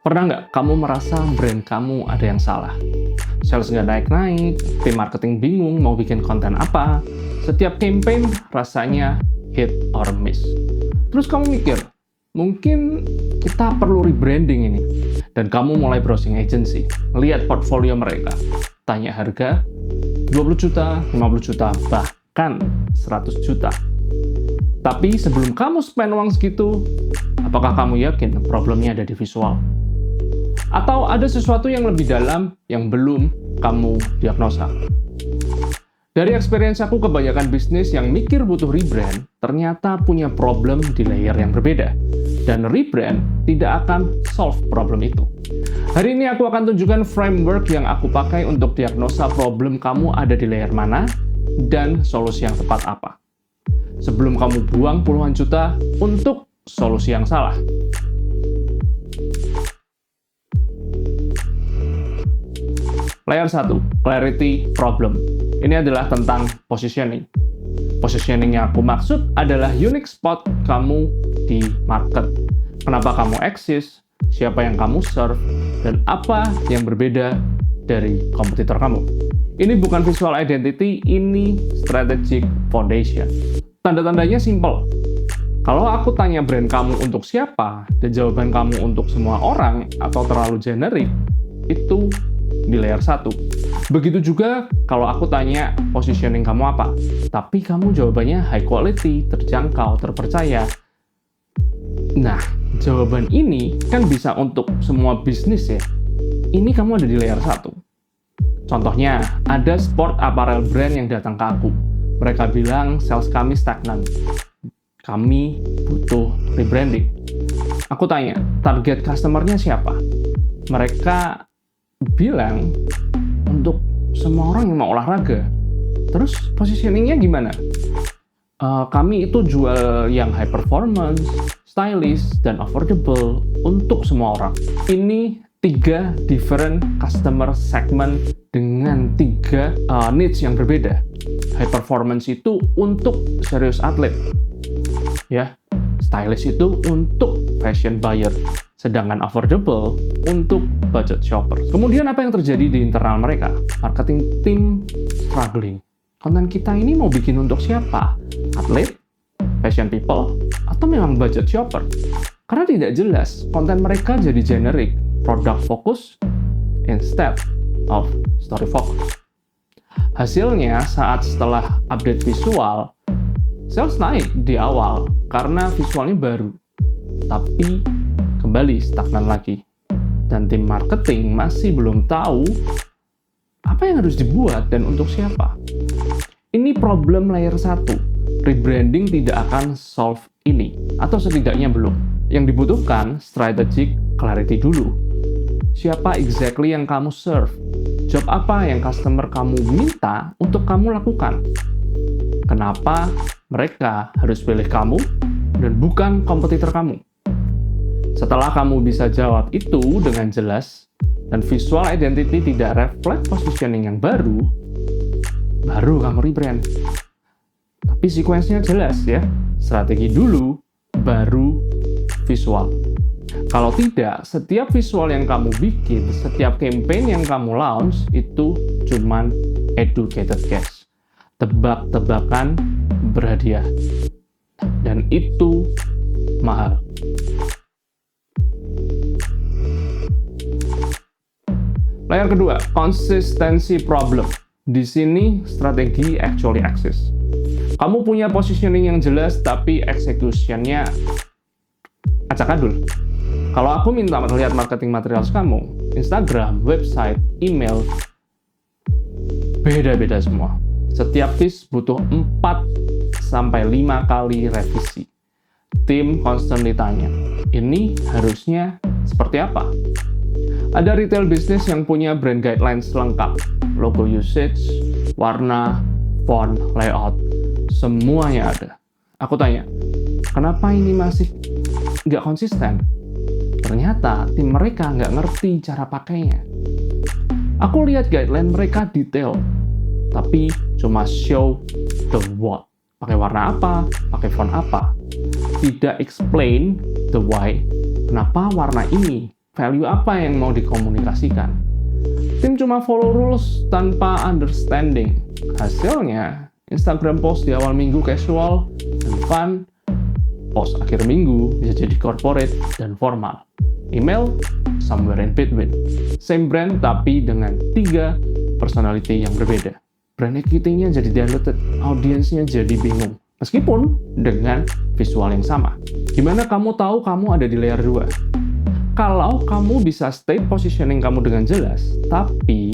Pernah nggak kamu merasa brand kamu ada yang salah? Sales nggak naik-naik, tim marketing bingung mau bikin konten apa, setiap campaign rasanya hit or miss. Terus kamu mikir, mungkin kita perlu rebranding ini. Dan kamu mulai browsing agency, lihat portfolio mereka, tanya harga, 20 juta, 50 juta, bahkan 100 juta. Tapi sebelum kamu spend uang segitu, apakah kamu yakin problemnya ada di visual? Atau ada sesuatu yang lebih dalam yang belum kamu diagnosa? Dari experience aku, kebanyakan bisnis yang mikir butuh rebrand ternyata punya problem di layer yang berbeda. Dan rebrand tidak akan solve problem itu. Hari ini aku akan tunjukkan framework yang aku pakai untuk diagnosa problem kamu ada di layer mana dan solusi yang tepat apa. Sebelum kamu buang puluhan juta untuk solusi yang salah. Layer 1, Clarity Problem. Ini adalah tentang positioning. Positioning yang aku maksud adalah unique spot kamu di market. Kenapa kamu eksis, siapa yang kamu serve, dan apa yang berbeda dari kompetitor kamu. Ini bukan visual identity, ini strategic foundation. Tanda-tandanya simple. Kalau aku tanya brand kamu untuk siapa, dan jawaban kamu untuk semua orang, atau terlalu generik, itu di layer 1. Begitu juga kalau aku tanya positioning kamu apa, tapi kamu jawabannya high quality, terjangkau, terpercaya. Nah, jawaban ini kan bisa untuk semua bisnis ya. Ini kamu ada di layer 1. Contohnya, ada sport apparel brand yang datang ke aku. Mereka bilang sales kami stagnan. Kami butuh rebranding. Aku tanya, target customer-nya siapa? Mereka bilang untuk semua orang yang mau olahraga. Terus positioning-nya gimana? Kami itu jual yang high performance, stylish, dan affordable untuk semua orang. Ini 3 different customer segment dengan 3 needs yang berbeda. High performance itu untuk serious atlet, ya. Stylish itu untuk fashion buyer, sedangkan affordable untuk budget shopper. Kemudian apa yang terjadi di internal mereka? Marketing team struggling. Konten kita ini mau bikin untuk siapa? Atlet? Fashion people? Atau memang budget shopper? Karena tidak jelas, konten mereka jadi generic, product focus instead of story focus. Hasilnya, setelah update visual, sales naik di awal karena visualnya baru, tapi kembali stagnan lagi. Dan tim marketing masih belum tahu apa yang harus dibuat dan untuk siapa. Ini problem layer 1. Rebranding tidak akan solve ini, atau setidaknya belum. Yang dibutuhkan strategic clarity dulu. Siapa exactly yang kamu serve? Job apa yang customer kamu minta untuk kamu lakukan? Kenapa mereka harus pilih kamu dan bukan kompetitor kamu? Setelah kamu bisa jawab itu dengan jelas, dan visual identity tidak reflect positioning yang baru kamu rebrand. Tapi sequence-nya jelas ya, strategi dulu, baru visual. Kalau tidak, setiap visual yang kamu bikin, setiap campaign yang kamu launch, itu cuman educated guess. Tebak-tebakan berhadiah. Dan itu mahal. Layer kedua, consistency problem. Di sini strategi actually exists. Kamu punya positioning yang jelas, tapi execution-nya acak-adul. Kalau aku minta melihat marketing materials kamu, Instagram, website, email, beda-beda semua. Setiap piece butuh 4-5 kali revisi. Tim constantly tanya, ini harusnya seperti apa? Ada retail business yang punya brand guidelines lengkap, logo usage, warna, font, layout, semuanya ada. Aku tanya, kenapa ini masih nggak konsisten? Ternyata tim mereka nggak ngerti cara pakainya. Aku lihat guideline mereka detail, tapi cuma show the what. Pakai warna apa, pakai font apa. Tidak explain the why, kenapa warna ini value apa yang mau dikomunikasikan. Tim cuma follow rules tanpa understanding. Hasilnya, Instagram post di awal minggu casual dan fun, post akhir minggu bisa jadi corporate dan formal. Email, somewhere in between. Same brand tapi dengan 3 personality yang berbeda. Brand equity-nya jadi diluted, audiensnya jadi bingung. Meskipun dengan visual yang sama. Gimana kamu tahu kamu ada di layer 2? Kalau kamu bisa state positioning kamu dengan jelas, tapi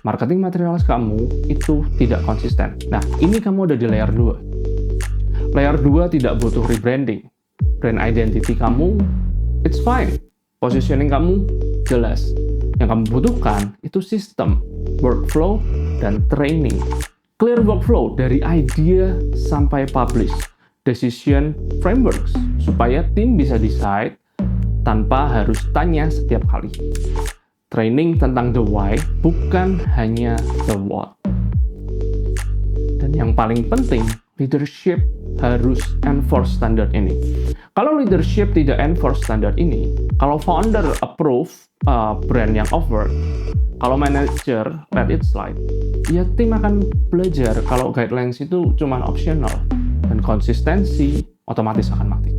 marketing materials kamu itu tidak konsisten. Nah, ini kamu ada di layer 2. Layer 2 tidak butuh rebranding. Brand identity kamu, it's fine. Positioning kamu jelas. Yang kamu butuhkan itu sistem, workflow, dan training. Clear workflow dari idea sampai publish. Decision frameworks, supaya tim bisa decide tanpa harus tanya setiap kali. Training tentang the why, bukan hanya the what. Dan yang paling penting, leadership harus enforce standard ini. Kalau leadership tidak enforce standard ini, kalau founder approve brand yang offer, kalau manager let it slide, ya tim akan belajar kalau guidelines itu cuma optional dan konsistensi otomatis akan mati.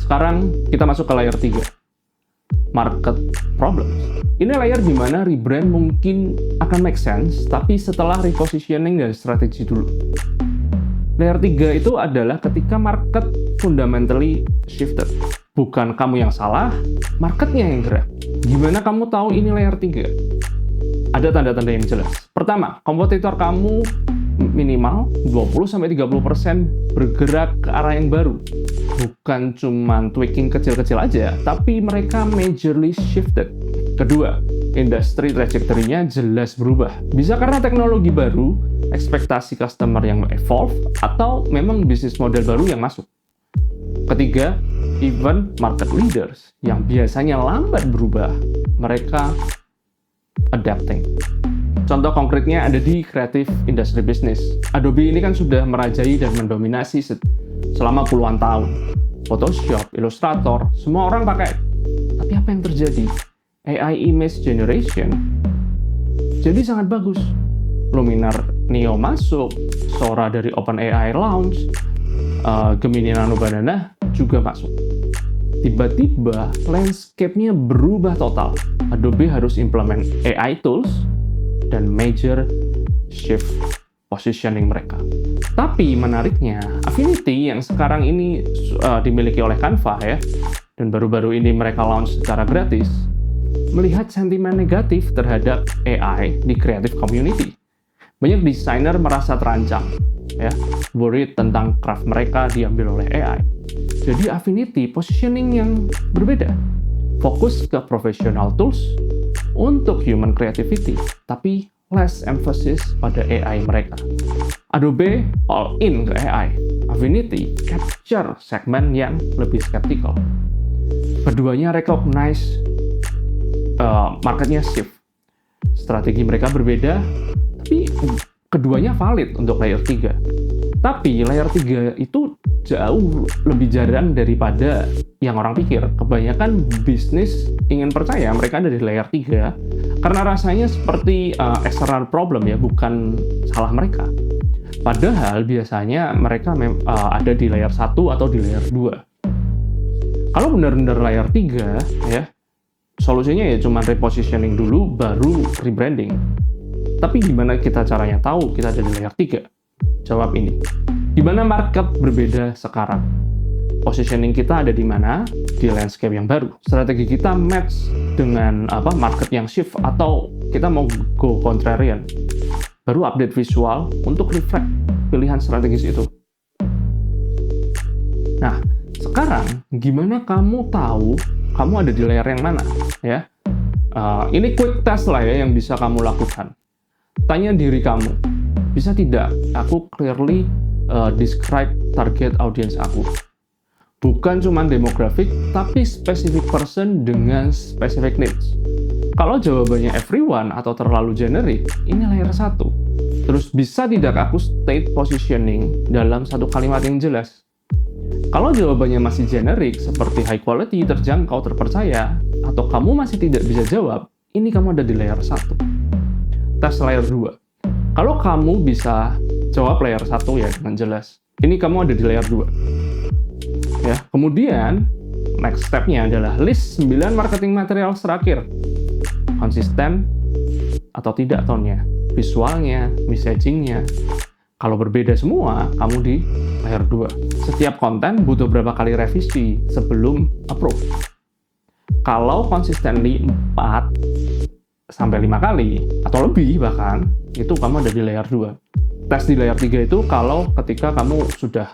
Sekarang kita masuk ke layer 3. Market problems. Ini layer di mana rebrand mungkin akan make sense, tapi setelah repositioning dan strategi dulu. Layer 3 itu adalah ketika market fundamentally shifted. Bukan kamu yang salah, marketnya yang gerak. Gimana kamu tahu ini layer 3? Ada tanda-tanda yang jelas. Pertama, kompetitor kamu minimal 20-30% bergerak ke arah yang baru. Bukan cuma tweaking kecil-kecil aja, tapi mereka majorly shifted. Kedua, industri trajectory-nya jelas berubah. Bisa karena teknologi baru, ekspektasi customer yang evolve, atau memang bisnis model baru yang masuk. Ketiga, even market leaders yang biasanya lambat berubah, mereka adapting. Contoh konkretnya ada di creative industry business. Adobe ini kan sudah merajai dan mendominasi selama puluhan tahun. Photoshop, Illustrator, semua orang pakai. Tapi apa yang terjadi? AI image generation jadi sangat bagus. Luminar Neo masuk, Sora dari OpenAI launch, Gemini Nano Banana juga masuk. Tiba-tiba landscape-nya berubah total. Adobe harus implement AI tools dan major shift positioning mereka. Tapi menariknya, Affinity yang sekarang ini dimiliki oleh Canva ya, dan baru-baru ini mereka launch secara gratis, melihat sentimen negatif terhadap AI di creative community. Banyak desainer merasa terancam, ya, worried tentang craft mereka diambil oleh AI. Jadi Affinity positioning yang berbeda, fokus ke professional tools untuk human creativity, tapi less emphasis pada AI mereka. Adobe all in ke AI. Affinity capture segmen yang lebih skeptical. Keduanya recognize marketnya shift. Strategi mereka berbeda, tapi keduanya valid untuk layer 3. Tapi layer 3 itu jauh lebih jarang daripada yang orang pikir. Kebanyakan bisnis ingin percaya mereka ada di layer 3 karena rasanya seperti external problem ya, bukan salah mereka. Padahal biasanya mereka ada di layer 1 atau di layer 2. Kalau benar-benar layer 3 ya, solusinya ya cuma repositioning dulu baru rebranding. Tapi gimana kita caranya tahu kita ada di layer 3? Jawab ini. Gimana market berbeda sekarang? Positioning kita ada di mana? Di landscape yang baru. Strategi kita match dengan market yang shift atau kita mau go contrarian. Baru update visual untuk reflect pilihan strategis itu. Nah, sekarang gimana kamu tahu kamu ada di layer yang mana? Ya, ini quick test lah ya yang bisa kamu lakukan. Tanya diri kamu, bisa tidak aku clearly describe target audience aku? Bukan cuma demografik, tapi specific person dengan specific needs. Kalau jawabannya everyone atau terlalu generik, ini layer 1. Terus bisa tidak aku state positioning dalam satu kalimat yang jelas? Kalau jawabannya masih generik, seperti high quality, terjangkau, terpercaya, atau kamu masih tidak bisa jawab, ini kamu ada di layer 1. Tes layer 2. Kalau kamu bisa jawab layer 1 ya dengan jelas, ini kamu ada di layer 2. Ya, kemudian next step-nya adalah list 9 marketing materials terakhir. Konsisten atau tidak tone-nya, visualnya, messaging-nya. Kalau berbeda semua, kamu di layer 2. Setiap konten butuh berapa kali revisi sebelum approve. Kalau consistently 4 sampai 5 kali, atau lebih bahkan, itu kamu ada di layer 2. Tes di layer 3 itu kalau ketika kamu sudah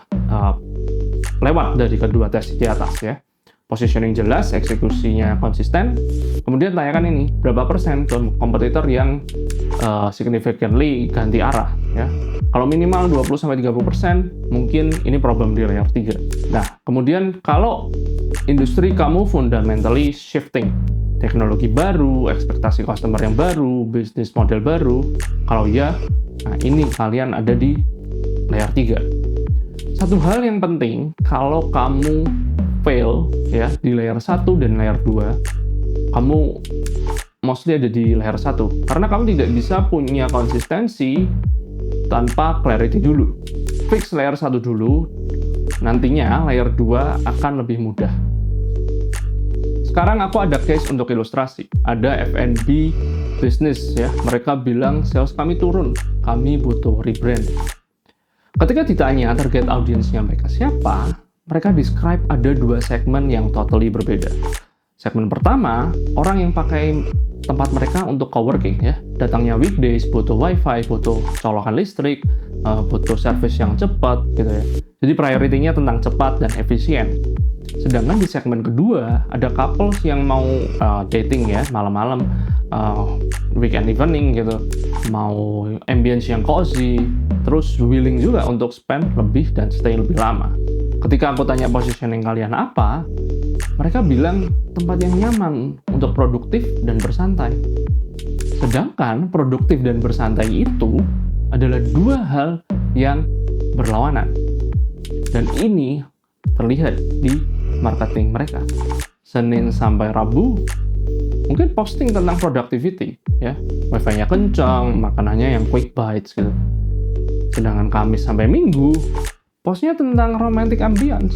lewat dari kedua tes di atas ya. Positioning jelas, eksekusinya konsisten, kemudian tanyakan ini, berapa persen kompetitor yang significantly ganti arah ya. Kalau minimal 20-30%, mungkin ini problem di layer 3. Nah, kemudian kalau industri kamu fundamentally shifting, teknologi baru, ekspektasi customer yang baru, bisnis model baru, kalau iya, nah ini kalian ada di layer 3. Satu hal yang penting, kalau kamu fail ya di layer 1 dan layer 2, kamu mostly ada di layer 1. Karena kamu tidak bisa punya konsistensi tanpa clarity dulu. Fix layer 1 dulu, nantinya layer 2 akan lebih mudah. Sekarang aku ada case untuk ilustrasi. Ada F&B business ya, mereka bilang sales kami turun, kami butuh rebrand. Ketika ditanya target audiensnya mereka siapa, mereka describe ada 2 segmen yang totally berbeda. Segmen pertama, orang yang pakai tempat mereka untuk coworking ya, datangnya weekdays, butuh wifi, butuh colokan listrik, butuh service yang cepat gitu ya. Jadi priority-nya tentang cepat dan efisien. Sedangkan di segmen kedua, ada couples yang mau dating ya, malam-malam, weekend evening gitu, mau ambience yang cozy, terus willing juga untuk spend lebih dan stay lebih lama. Ketika aku tanya positioning kalian apa, mereka bilang tempat yang nyaman untuk produktif dan bersantai. Sedangkan produktif dan bersantai itu adalah 2 hal yang berlawanan. Dan ini terlihat di marketing mereka. Senin sampai Rabu mungkin posting tentang productivity ya, wifi-nya kencang, makanannya yang quick bites gitu. Sedangkan Kamis sampai Minggu postnya tentang romantic ambience,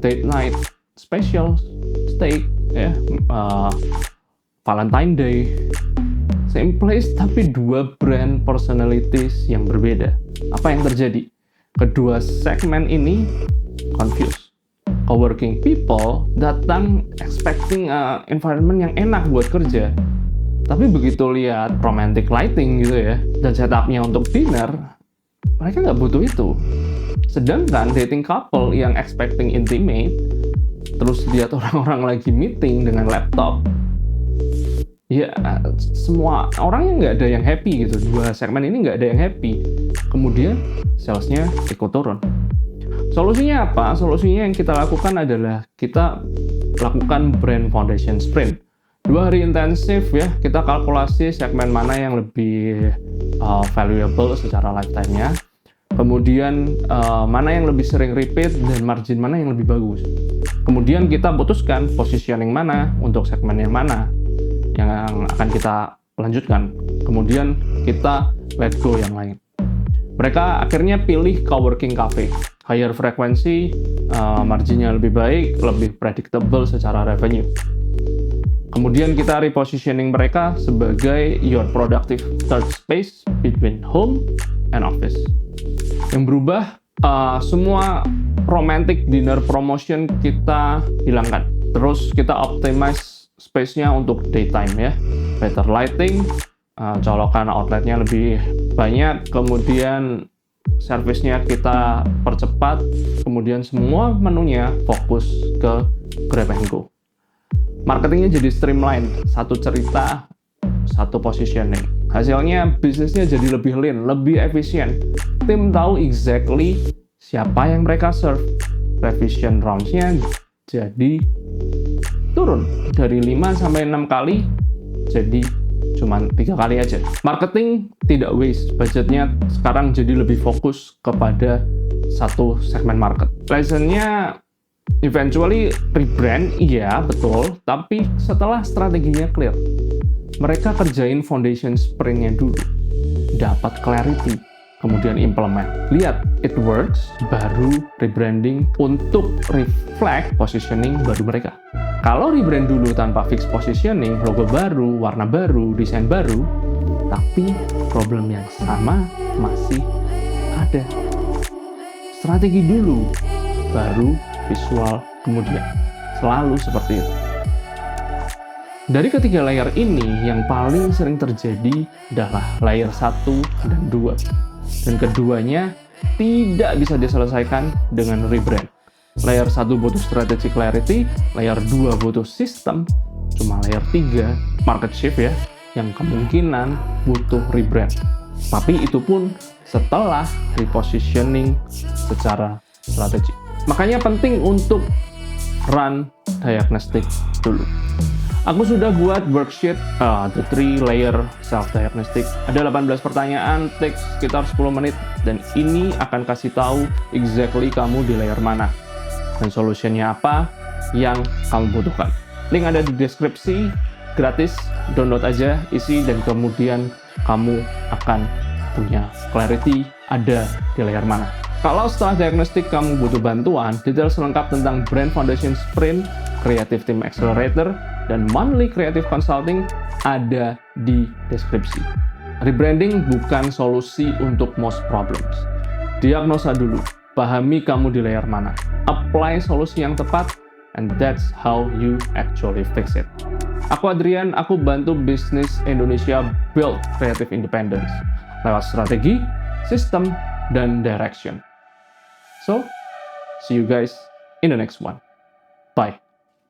date night, special, steak ya, Valentine Day. Same place tapi 2 brand personalities yang berbeda. Apa yang terjadi? Kedua segmen ini confused. Coworking people datang expecting environment yang enak buat kerja. Tapi begitu lihat romantic lighting gitu ya, dan setupnya untuk dinner, mereka nggak butuh itu. Sedangkan dating couple yang expecting intimate, terus lihat orang-orang lagi meeting dengan laptop, ya semua orangnya nggak ada yang happy gitu. 2 segmen ini nggak ada yang happy. Kemudian salesnya ikut turun. Solusinya apa? Solusinya yang kita lakukan adalah kita lakukan brand foundation sprint. 2 hari intensif ya, kita kalkulasi segmen mana yang lebih valuable secara lifetime-nya. Kemudian mana yang lebih sering repeat dan margin mana yang lebih bagus. Kemudian kita putuskan positioning mana untuk segmen yang mana yang akan kita lanjutkan. Kemudian kita let go yang lain. Mereka akhirnya pilih coworking cafe. Higher frekuensi, marginnya lebih baik, lebih predictable secara revenue. Kemudian kita repositioning mereka sebagai your productive third space between home and office. Yang berubah, semua romantic dinner promotion kita hilangkan. Terus kita optimize space-nya untuk daytime ya. Better lighting, colokan outletnya lebih banyak, kemudian servisnya kita percepat, kemudian semua menunya fokus ke Grab and Go. Marketingnya jadi streamline, satu cerita, satu positioning. Hasilnya bisnisnya jadi lebih lean, lebih efisien. Tim tahu exactly siapa yang mereka serve. Revision rounds-nya jadi turun dari 5 sampai 6 kali jadi cuma 3 kali aja. Marketing tidak waste, budgetnya sekarang jadi lebih fokus kepada satu segmen market. Lesson-nya Eventually rebrand, iya betul, tapi setelah strateginya clear. Mereka kerjain foundation sprint-nya dulu, dapat clarity, kemudian implement. Lihat, it works, baru rebranding untuk reflect positioning baru mereka. Kalau rebrand dulu tanpa fix positioning, logo baru, warna baru, desain baru, tapi problem yang sama masih ada. Strategi dulu, baru visual kemudian. Selalu seperti itu. Dari ketiga layer ini, yang paling sering terjadi adalah layer 1 dan 2. Dan keduanya tidak bisa diselesaikan dengan rebrand. Layer 1 butuh strategic clarity, layer 2 butuh sistem, cuma layer 3, market shift ya, yang kemungkinan butuh rebrand. Tapi itu pun setelah repositioning secara strategi. Makanya penting untuk run diagnostic dulu. Aku sudah buat worksheet the 3 layer self-diagnostic. Ada 18 pertanyaan, take sekitar 10 menit, dan ini akan kasih tahu exactly kamu di layer mana dan solutionnya apa yang kamu butuhkan. Link ada di deskripsi, gratis, download aja, isi, dan kemudian kamu akan punya clarity ada di layer mana. Kalau setelah diagnostik kamu butuh bantuan, detail selengkap tentang Brand Foundation Sprint, Creative Team Accelerator, dan Monthly Creative Consulting ada di deskripsi. Rebranding bukan solusi untuk most problems. Diagnosa dulu, pahami kamu di layer mana, apply solusi yang tepat, and that's how you actually fix it. Aku Adrian, aku bantu bisnis Indonesia build creative independence lewat strategi, sistem, dan direction. So, see you guys in the next one. Bye.